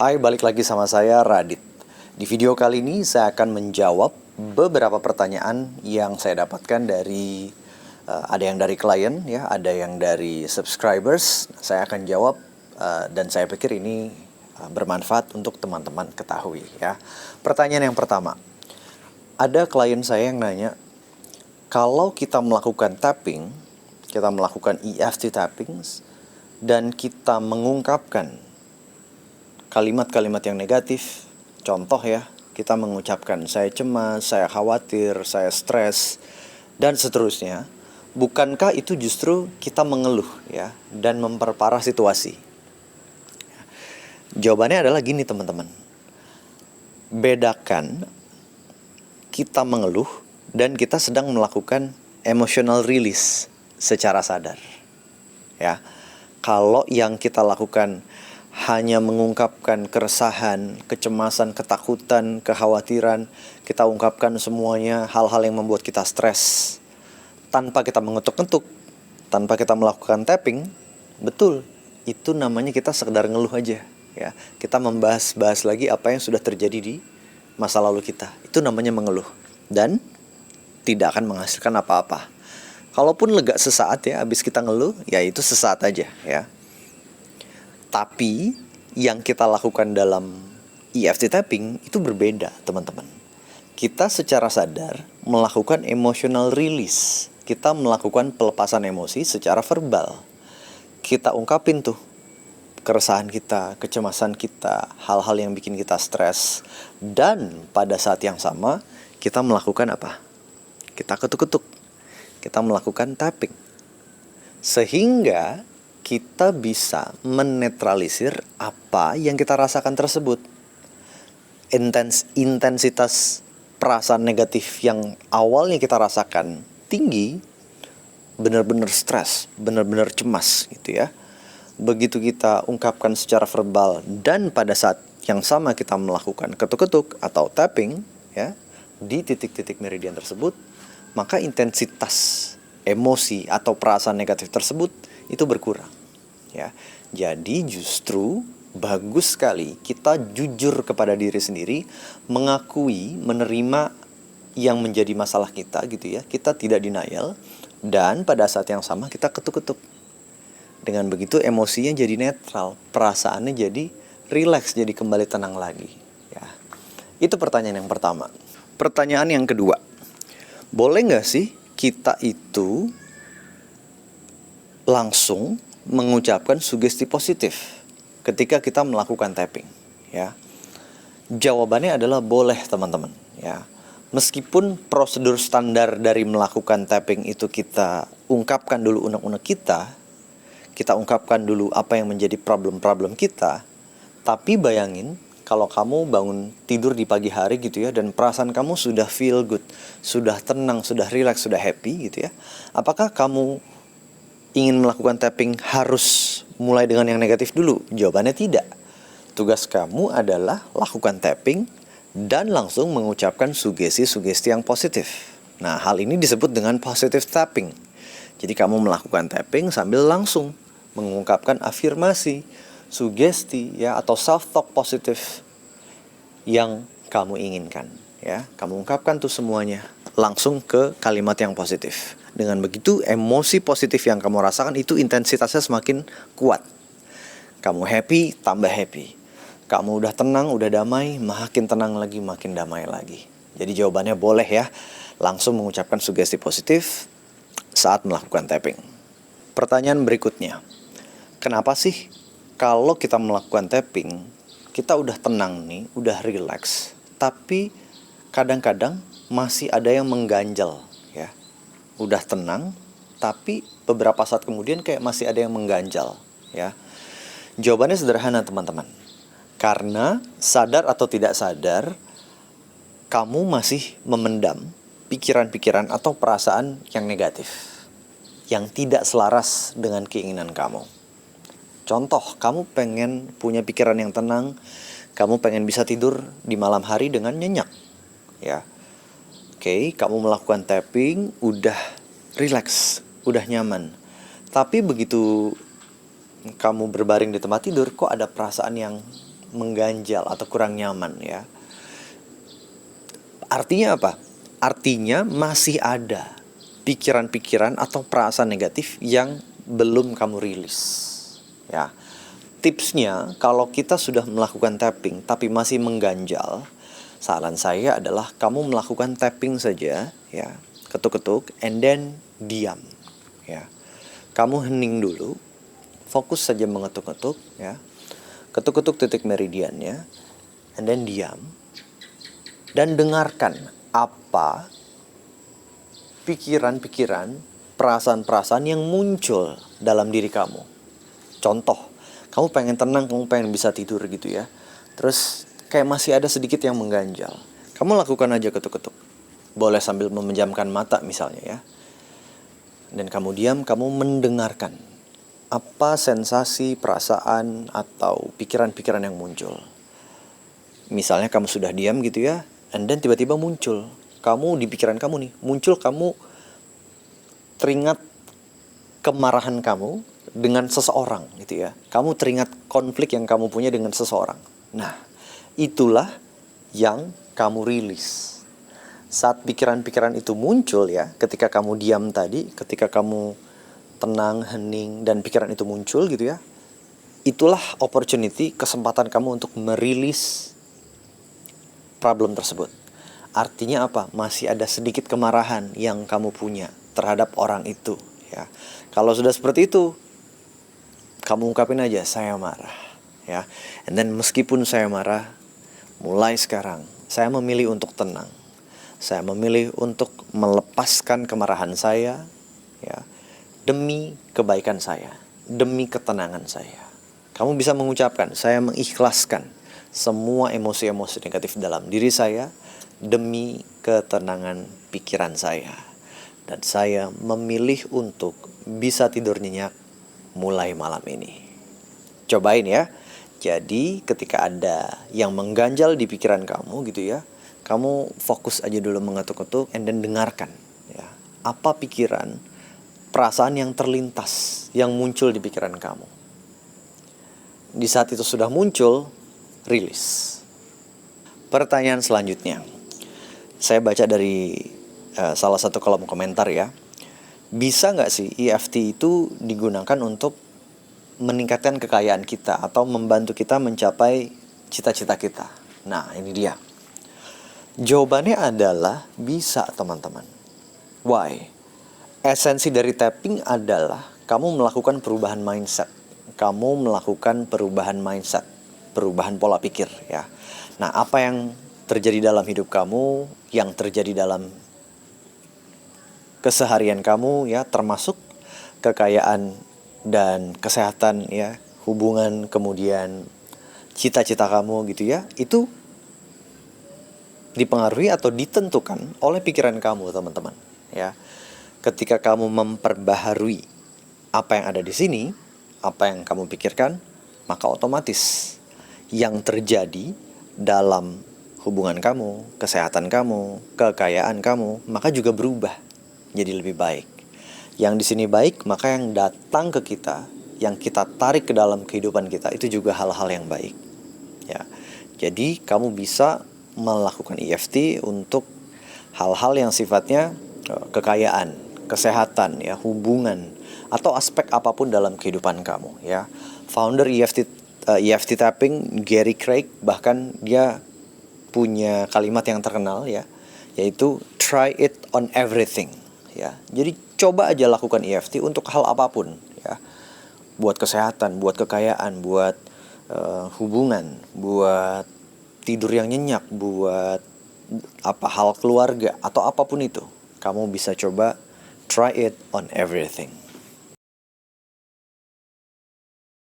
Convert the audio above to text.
Hai, balik lagi sama saya Radit. Di video kali ini saya akan menjawab beberapa pertanyaan yang saya dapatkan dari ada yang dari klien ya, ada yang dari subscribers. Saya akan jawab dan saya pikir ini bermanfaat untuk teman-teman ketahui ya. Pertanyaan yang pertama. Ada klien saya yang nanya, kalau kita melakukan tapping, kita melakukan EFT tapping dan kita mengungkapkan kalimat-kalimat yang negatif, contoh ya, kita mengucapkan saya cemas, saya khawatir, saya stres, dan seterusnya. Bukankah itu justru kita mengeluh ya, dan memperparah situasi? Jawabannya adalah gini teman-teman. Bedakan kita mengeluh dan kita sedang melakukan emotional release secara sadar. Ya. Kalau yang kita lakukan hanya mengungkapkan keresahan, kecemasan, ketakutan, kekhawatiran, kita ungkapkan semuanya hal-hal yang membuat kita stres tanpa kita mengetuk-ngetuk, tanpa kita melakukan tapping, betul, itu namanya kita sekedar ngeluh aja ya. Kita membahas lagi apa yang sudah terjadi di masa lalu kita. Itu namanya mengeluh dan tidak akan menghasilkan apa-apa. Kalaupun lega sesaat ya, habis kita ngeluh, ya itu sesaat aja ya. Tapi yang kita lakukan dalam EFT tapping itu berbeda teman-teman. Kita secara sadar melakukan emotional release. Kita melakukan pelepasan emosi secara verbal. Kita ungkapin tuh keresahan kita, kecemasan kita, hal-hal yang bikin kita stres. Dan pada saat yang sama kita melakukan apa? Kita ketuk-ketuk. Kita melakukan tapping. Sehingga kita bisa menetralisir apa yang kita rasakan tersebut. Intensitas perasaan negatif yang awalnya kita rasakan tinggi, benar-benar stres, benar-benar cemas gitu ya. Begitu kita ungkapkan secara verbal dan pada saat yang sama kita melakukan ketuk-ketuk atau tapping ya di titik-titik meridian tersebut, maka intensitas emosi atau perasaan negatif tersebut itu berkurang ya. Jadi justru bagus sekali kita jujur kepada diri sendiri, mengakui, menerima yang menjadi masalah kita gitu ya. Kita tidak denial dan pada saat yang sama kita ketuk-ketuk. Dengan begitu emosinya jadi netral, perasaannya jadi rileks, jadi kembali tenang lagi ya. Itu pertanyaan yang pertama. Pertanyaan yang kedua, boleh nggak sih kita itu langsung mengucapkan sugesti positif ketika kita melakukan tapping ya? Jawabannya adalah boleh teman-teman ya. Meskipun prosedur standar dari melakukan tapping itu kita ungkapkan dulu unek-unek kita ungkapkan dulu apa yang menjadi problem-problem kita. Tapi bayangin kalau kamu bangun tidur di pagi hari gitu ya, dan perasaan kamu sudah feel good, sudah tenang, sudah relax, sudah happy gitu ya. Apakah kamu ingin melakukan tapping harus mulai dengan yang negatif dulu? Jawabannya tidak. Tugas kamu adalah lakukan tapping dan langsung mengucapkan sugesti-sugesti yang positif. Nah, hal ini disebut dengan positive tapping. Jadi kamu melakukan tapping sambil langsung mengungkapkan afirmasi, sugesti ya, atau self-talk positif yang kamu inginkan ya. Kamu ungkapkan tuh semuanya langsung ke kalimat yang positif. Dengan begitu emosi positif yang kamu rasakan itu intensitasnya semakin kuat. Kamu happy, tambah happy. Kamu udah tenang, udah damai, makin tenang lagi, makin damai lagi. Jadi jawabannya boleh ya, langsung mengucapkan sugesti positif saat melakukan tapping. Pertanyaan berikutnya, kenapa sih kalau kita melakukan tapping, kita udah tenang nih, udah relax, tapi kadang-kadang masih ada yang mengganjal ya. Udah tenang, tapi beberapa saat kemudian kayak masih ada yang mengganjal ya. Jawabannya sederhana teman-teman. Karena sadar atau tidak sadar, kamu masih memendam pikiran-pikiran atau perasaan yang negatif, yang tidak selaras dengan keinginan kamu. Contoh, kamu pengen punya pikiran yang tenang, kamu pengen bisa tidur di malam hari dengan nyenyak ya. Oke, kamu melakukan tapping, udah relax, udah nyaman. Tapi begitu kamu berbaring di tempat tidur, kok ada perasaan yang mengganjal atau kurang nyaman ya. Artinya apa? Artinya masih ada pikiran-pikiran atau perasaan negatif yang belum kamu rilis. Ya. Tipsnya, kalau kita sudah melakukan tapping tapi masih mengganjal, saran saya adalah kamu melakukan tapping saja, ya, ketuk-ketuk, and then diam, ya. Kamu hening dulu, fokus saja mengetuk-ketuk, ya, ketuk-ketuk titik meridiannya, and then diam, dan dengarkan apa pikiran-pikiran, perasaan-perasaan yang muncul dalam diri kamu. Contoh, kamu pengen tenang, kamu pengen bisa tidur gitu ya. Terus kayak masih ada sedikit yang mengganjal. Kamu lakukan aja ketuk-ketuk. Boleh sambil memejamkan mata misalnya ya. Dan kamu diam, kamu mendengarkan apa sensasi, perasaan, atau pikiran-pikiran yang muncul. Misalnya kamu sudah diam gitu ya, and then tiba-tiba muncul. Kamu di pikiran kamu nih, muncul kamu teringat kemarahan kamu dengan seseorang gitu ya. Kamu teringat konflik yang kamu punya dengan seseorang. Nah, itulah yang kamu rilis. Saat pikiran-pikiran itu muncul ya, ketika kamu diam tadi, ketika kamu tenang, hening, dan pikiran itu muncul gitu ya, itulah opportunity, kesempatan kamu untuk merilis problem tersebut. Artinya apa? Masih ada sedikit kemarahan yang kamu punya terhadap orang itu ya. Kalau sudah seperti itu, kamu ungkapin aja, saya marah ya. And then meskipun saya marah, mulai sekarang saya memilih untuk tenang. Saya memilih untuk melepaskan kemarahan saya ya, demi kebaikan saya, demi ketenangan saya. Kamu bisa mengucapkan, saya mengikhlaskan semua emosi-emosi negatif dalam diri saya demi ketenangan pikiran saya. Dan saya memilih untuk bisa tidur nyenyak mulai malam ini. Cobain ya. Jadi ketika ada yang mengganjal di pikiran kamu gitu ya, kamu fokus aja dulu mengetuk-ketuk and then dengarkan ya. Apa pikiran, perasaan yang terlintas, yang muncul di pikiran kamu. Di saat itu sudah muncul, rilis. Pertanyaan selanjutnya. Saya baca dari salah satu kolom komentar ya. Bisa nggak sih EFT itu digunakan untuk meningkatkan kekayaan kita atau membantu kita mencapai cita-cita kita? Nah, ini dia. Jawabannya adalah bisa, teman-teman. Why? Esensi dari tapping adalah kamu melakukan perubahan mindset. Kamu melakukan perubahan mindset, perubahan pola pikir ya. Nah, apa yang terjadi dalam hidup kamu, yang terjadi dalam keseharian kamu ya, termasuk kekayaan dan kesehatan ya, hubungan, kemudian cita-cita kamu gitu ya, itu dipengaruhi atau ditentukan oleh pikiran kamu, teman-teman ya. Ketika kamu memperbaharui apa yang ada di sini, apa yang kamu pikirkan, maka otomatis yang terjadi dalam hubungan kamu, kesehatan kamu, kekayaan kamu, maka juga berubah jadi lebih baik. Yang di sini baik, maka yang datang ke kita, yang kita tarik ke dalam kehidupan kita, itu juga hal-hal yang baik. Ya, jadi kamu bisa melakukan EFT untuk hal-hal yang sifatnya kekayaan, kesehatan, ya, hubungan, atau aspek apapun dalam kehidupan kamu. Ya, founder EFT tapping Gary Craig bahkan dia punya kalimat yang terkenal ya, yaitu try it on everything ya. Jadi coba aja lakukan EFT untuk hal apapun ya. Buat kesehatan, buat kekayaan, buat hubungan, buat tidur yang nyenyak, buat hal keluarga atau apapun itu. Kamu bisa coba try it on everything.